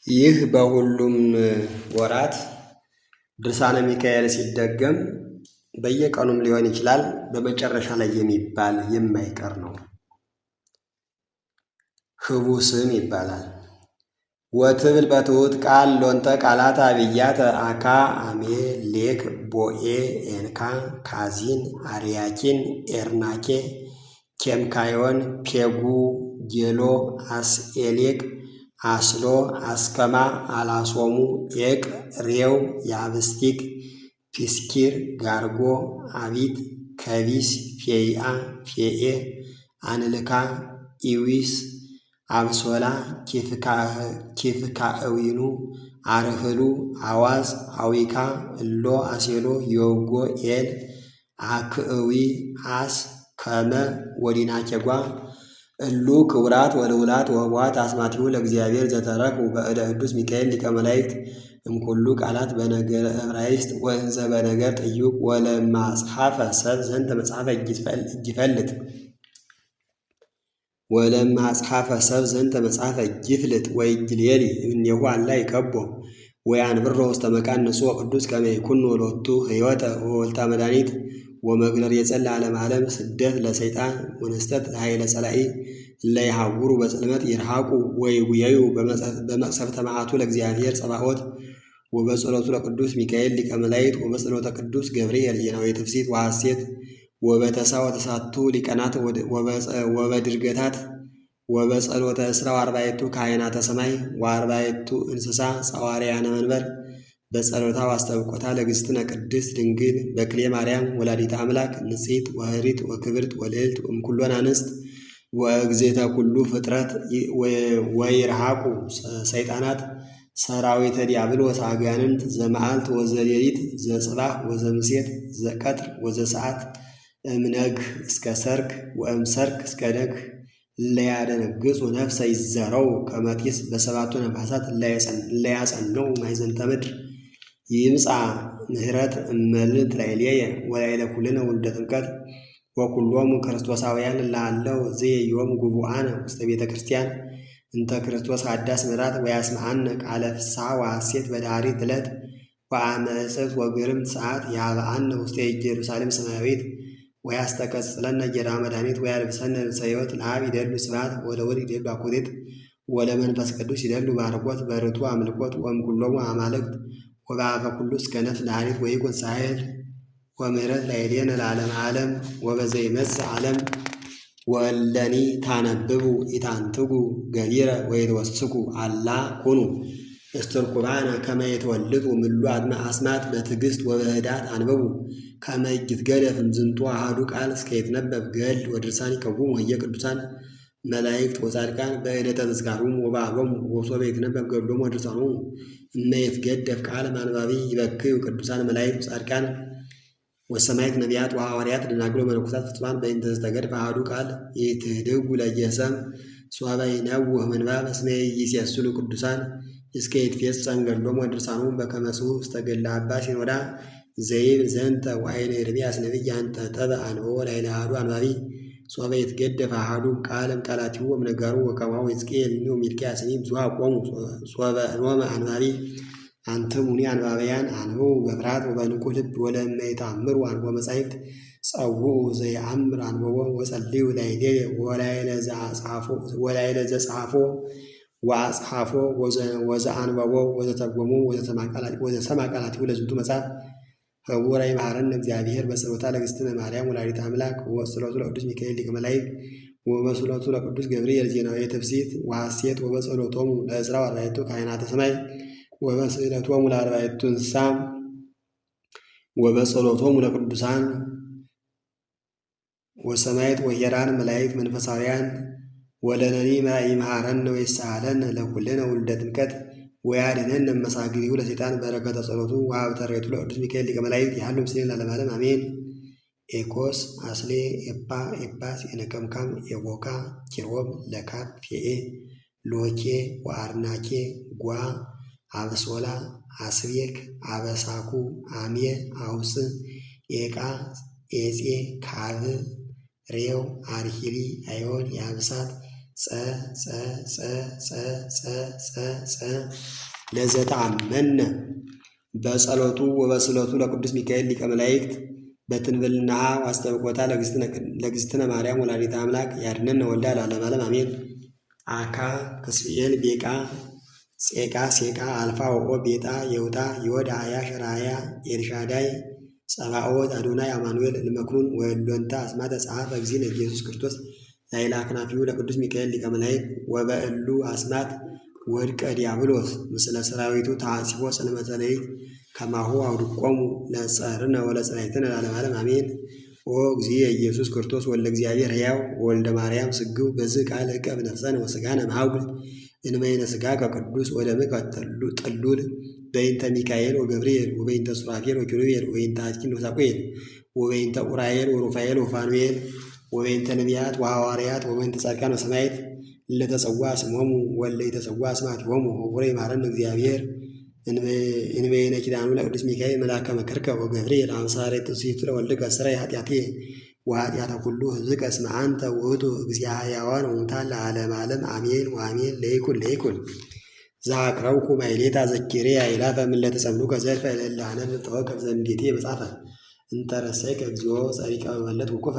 ይህ በሁሉም ወራት ድርሳነ ሚካኤል ሲደገም በየቀኑም ሊሆን ይችላል። በመጨረሻ ላይ የሚባል የማይቀር ነው። ህቡ ስም ይባላል። ወትብል በትሑት ቃል ሎንተ ቃላት አብያተ አካ አሜ ሌክ ቦኤ ኤንካ ካዚን አርያኪን ኤርናኬ ኬምካዮን ፔጉ ጌሎ አስኤሌቅ አስሎ አስከማ አላሶሙ ኤቅ ሬው ያብስቲክ ፒስኪር ጋርጎ አቢት ከቢስ ፌይአ ፌኤ አንልካ ኢዊስ አብሶላ ኪፍካእዊኑ አርህሉ አዋዝ አዊካ እሎ አሴሎ ዮጎ ኤል አክእዊ አስ ከመ ወዲናኬጓ እሉ ክቡራት ወልውላት ወህቡዓት አስማቲሁ ለእግዚአብሔር ዘተረክቡ በእደ ቅዱስ ሚካኤል ሊቀ መላእክት እምኩሉ ቃላት በነገረ ዕብራይስጥ ወእንዘ በነገር ጥዩቅ ወለማጽሐፈ ሰብ ዘንተ መጽሐፈ እጅፈልጥ ወለማጽሐፈ ሰብ ዘንተ መጽሐፈ እጅፍልጥ ወይጅልየሊ እምኔሁ አላ ይከቦ ወያንብሮ ውስተ መካን ንጹሕ ቅዱስ ከመ ይኩን ሎቱ ሕይወተ ወወልታ መድኃኒት ወመግነር የጸላ ዓለም ዓለም ስደት ለሰይጣን ወንስተት ለኃይለ ጸላኢ ለይሃውሩ በጽልመት ይርሃቁ ወይጉየዩ በመቅሰፍተ መዓቱ ለእግዚአብሔር ጸባኦት ወበጸሎቱ ለቅዱስ ሚካኤል ሊቀ መላእክት ወበጸሎተ ቅዱስ ገብርኤል የነዌ ትፍሲት ወሐሴት ወበተሳ ወተሳቱ ሊቀናት ወበድርገታት ወበጸሎተ እስራ ወአርባዕቱ ካህናተ ሰማይ ወአርባዕቱ እንስሳ ጸዋርያነ መንበር በጸሎታ ዋስተብቆታ ለእግዝእትነ ቅድስት ድንግል በክልኤ ማርያም ወላዲተ አምላክ ንጽሕት ወህሪት ወክብርት ወልዕልት እምኩሎን አንስት ወእግዝእተ ኩሉ ፍጥረት ወይርሃቁ ሰይጣናት ሰራዊተ ዲያብሎስ አጋንንት ዘመዓልት ወዘሌሊት ዘጽባሕ ወዘምሴት ዘቀትር ወዘሰዓት እምነግ እስከ ሰርክ ወእምሰርክ እስከ ነግህ ለያደነግጹ ነፍሰ ይዘረው ከመጢስ በሰባቱ ነፋሳት ለያጸነው ማይዘንተ ምድር ይምጻ ምህረት እመልት ላዕሌየ ወላዕለ ኩልነ ውልደ ጥምቀት ወኩሎሙ ክርስቶሳውያን ላለው ዘየዮም ጉቡአነ ውስተ ቤተ ክርስቲያን እንተ ክርስቶስ ሀዳስ ምራት ወያስምዐነ ቃለ ፍስሐ ወሐሴት በዳሪት ዕለት ወአመ ዕፅብት ወግርምት ሰዓት ያብአነ ውስተ ኢየሩሳሌም ሰማያዊት ወያስተቀጽለነ ጌራ መድኃኒት ወያልብሰነ ልብሰ ሕይወት ለአብ ይደሉ ስብሐት ወለወልድ ይደሉ አኮቴት ወለመንፈስ ቅዱስ ይደሉ ባርኮት በርቱ አምልኮት ወእምኩሎሙ አማልክት ወበአፈ ኩሉ እስከ ነፍስ ለሐሪት ወይኩን ሳይል ወምህረት ላዕሌነ ለዓለመ ዓለም ወበዘይመጽእ ዓለም ወእለኒ ታነብቡ ኢታንትጉ ገቢረ ወይትወስኩ አላ ኩኑ እስትርኩባነ ከመ ይትወልጡ ምሉ አስማት በትዕግሥት ወበህዳት አንብቡ ከመ ይትገደፍ እምዝንቱ አሐዱ ቃል እስከ ይትነበብ ገድል ወድርሳን ይቀውሙ ወየቅዱሳን መላእክት ወጻድቃን በዕለተ ተዝካሮሙ ወበአቦሙ ወሶበ ይትነበብ ገድሎሙ ወድርሳኖሙ እመ ይትገደፍ ቃለ ማንባቢ ይበክዩ ቅዱሳን መላእክት ወጻድቃን ወሰማዕት ነቢያት ወሐዋርያት ደናግል ወመነኮሳት ፍጹማን በእንተ ዝተገድፈ አሐዱ ቃል ይትህድጉ ለየሰም ሶበ ይነውህ ምንባብ እስመ ይሴስሉ ቅዱሳን እስከ ይትፌጸም ገድሎሙ ወድርሳኖሙ በከመ ጽሑፍ ውስተ ገድለ አባ ሲኖዳ ዘይብል ዘንተ ወአይነ ኤርምያስ ነቢይ አንተ ተበ አንብቦ ላዕለ አሐዱ አንባቢ ሶበ ይትገደፍ አሐዱ ቃለም ቃላቲሁ እምነጋሩ ወከማሁ ሕዝቅኤል ወሚልክያስኒ ብዙኃ ቆሙ ሶበ ኖመ አንባቢ አንትሙኒ አንባብያን አንብቡ በፍርሃት ወበንቁሕ ልብ ወለእመ ይተአምሩ አንብቦ መጻሕፍት ጸውዑ ዘይአምር አንብቦ ወጸልዩ ላዕሌየ ወላዕለ ዘጸሐፎ ወአጽሐፎ ወዘአንበቦ ወዘተርጎሞ ወዘሰምዐ ቃላቲሁ ለዝንቱ መጽሐፍ ህቡረ ይምሐረነ እግዚአብሔር በጸሎታ ለእግዝእትነ ማርያም ወላዲተ አምላክ ወበጸሎቱ ለቅዱስ ሚካኤል ሊቀ መላእክት ወበጸሎቱ ለቅዱስ ገብርኤል ዜናዊ ትፍሲት ወሐሴት ወበጸሎቶሙ ለዕዝራ ወአርባዕቱ ካህናተ ሰማይ ወበስዕለቶሙ ለአርባዕቱ እንስሳ ወበጸሎቶሙ ለቅዱሳን ወሰማዕት ወሄራን መላእክት መንፈሳውያን ወለነኒ ይምሐረነ ወይሳሃለነ ለኩልነ ውልደ ጥምቀት ወያድኅነነ እመሳግሪሁ ለሰይጣን በረከተ ጸሎቱ ወሀብተ ረድኤቱ ለቅዱስ ሚካኤል ሊቀ መላእክት ያህሉ ምስሌን ለዓለመ ዓለም አሜን። ኤኮስ አስሌ ኤፓ ኤጳስ የነቀምካም ኤቦካ ኪሮም ለካፍ ፌኤ ሎኬ ወአርናኬ ጓ አብሶላ አስቤክ አበሳኩ አሜ አውስ ኤቃ ኤጼ ካብ ሬው አርሂሊ አዮን ያብሳት ለዘተአመነ በጸሎቱ ወበስለቱ ለቅዱስ ሚካኤል ሊቀ መላእክት በትንብልናሃ ዋስተብቆታ ለእግዝእትነ ማርያም ወላዲተ አምላክ ያድነነ ወልዳ ለዓለመ ዓለም አሜን። አካ ክስብኤል ቤቃ ጼቃ ሴቃ አልፋ ወኦ ቤጣ የውጣ ይወዳ አያ ሸራያ ኤልሻዳይ ጸባኦት አዶናይ አማኑኤል ልመክኑን ወሎንታ አስማተ ጸሐፈ እግዚእነ ኢየሱስ ክርስቶስ ላይላ አክናፊሁ ለቅዱስ ሚካኤል ሊቀ መላእክት ወበእሉ አስማት ወድቀ ዲያብሎስ ምስለ ሰራዊቱ ተሐሲቦ ጽልመተ ሌሊት ከማሁ አውድቆሙ ለጸርነ ወለጸላይትነ ለዓለመ ዓለም አሜን። ኦ እግዚእ ኢየሱስ ክርስቶስ ወልደ እግዚአብሔር ሕያው ወልደ ማርያም ስግው በዝህ ቃል ዕቀብ ነፍሰነ ወሥጋነ መሐውል እንመይነ ሥጋ ከቅዱስ ወደምከ ጥሉል በይንተ ሚካኤል ወገብርኤል ወበይንተ ሱራፌል ወኪሩቤል ወበይንተ አኪን ወሳቁኤል ወበይንተ ኡራኤል ወሩፋኤል ወፋኑኤል ወበይንተ ነቢያት ወሐዋርያት ወበይንተ ጻድቃን ወሰማዕታት ለተጸዋ ስሞሙ ወለ የተጸዋ ስማቲሆሙ ወቡረ ይማረን እግዚአብሔር እንበይነ ኪዳኑ ለቅዱስ ሚካኤል መልአከ መከርከ ወገብርኤል አምሳሬ ትስይቱ ለወልድከ ሥራይ ኃጢአቴ ወኃጢአተ ኩሉ ሕዝብከ እስመ አንተ ውእቱ እግዚአ ሕያዋን ወሙታን ለዓለመ ዓለም አሜን ወአሜን። ለይኩን ዘአቅረብኩ ማሕሌተ ዘኪሬ አእላፈ እምእለ ተጸምዱከ ዘልፈ እለ አነብብ ተወከፍ ዘንዴቴ መጽሐፈ እንተ ረሰይከ እግዚኦ ጸሪቀ በመለት ውኩፈ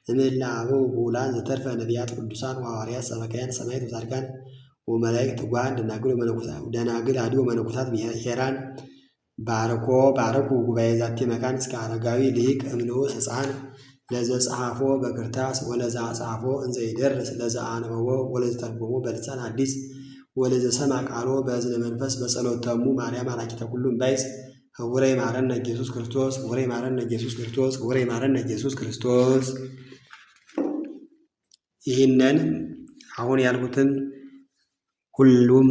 እምእለ አበው ብዑላን ዘተርፈ ነቢያት ቅዱሳን ወሐዋርያት ሰበካያን ሰማዕታት ወጻድቃን ወመላእክት ትጉሃን ደናግል አድዮ መነኮሳት ሄራን ባረኩ ጉባኤ ዛቲ መካን እስከ አረጋዊ ልሂቅ እምንዑስ ሕፃን ለዘጸሐፎ በክርታስ ወለዘ አጽሐፎ እንዘ ይደርስ ለዘ አንበቦ ወለዘ ተርጎሞ በልሳን ሐዲስ ወለዘ ሰምዐ ቃሎ በእዝነ መንፈስ በጸሎተሙ ማርያም አራቂተ ኩሉ እምባይስ ህቡረ ይማረነ ኢየሱስ ክርስቶስ ህቡረ ይማረነ ኢየሱስ ክርስቶስ ህቡረ ይማረነ ኢየሱስ ክርስቶስ። ይህንን አሁን ያልኩትን ሁሉም